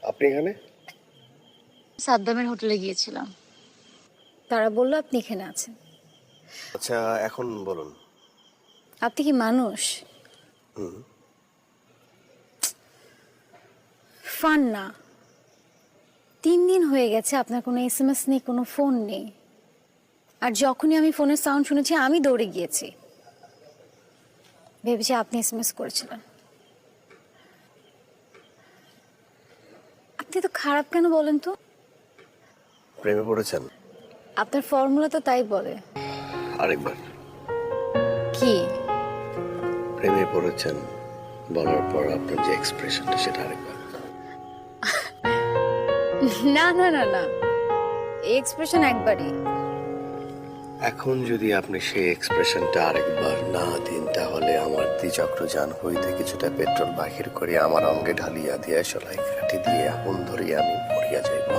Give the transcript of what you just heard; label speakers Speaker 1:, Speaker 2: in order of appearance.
Speaker 1: আপনি এখানে?
Speaker 2: সাদ্দামের হোটেলে গিয়েছিলাম, তারা বললো আপনি এখানে আছেন।
Speaker 1: আচ্ছা, এখন বলুন।
Speaker 2: আপনি কি মানুষ? ফান না। 3 দিন হয়ে গেছে আপনার কোনো SMS নেই, কোনো ফোন নেই। আর যখনই আমি ফোনের সাউন্ড শুনেছি আমি দৌড়ে গিয়েছি, ভেবেছি আপনি SMS করেছিলেন। আপনি তো খারাপ কেন বলেন তো?
Speaker 1: প্রেমে পড়েছেন?
Speaker 2: আপনার ফর্মুলা তো তাই বলে।
Speaker 1: আরেকবার।
Speaker 2: কি?
Speaker 1: প্রেমে পড়েছেন বলার পর আপনার যে এক্সপ্রেশনটা সেটা আরেকবার।
Speaker 2: না না না না, এই এক্সপ্রেশন একবারই।
Speaker 1: এখন যদি আপনি সেই এক্সপ্রেশনটা আরেকবার না দিন, তাহলে আমার দ্বিচক্রযান হইতে কিছুটা পেট্রোল বাহির করে আমার অঙ্গে ঢালিয়া দিয়া সলাই কাঠি দিয়ে আগুন ধরিয়া আমি মরিয়া যাইব।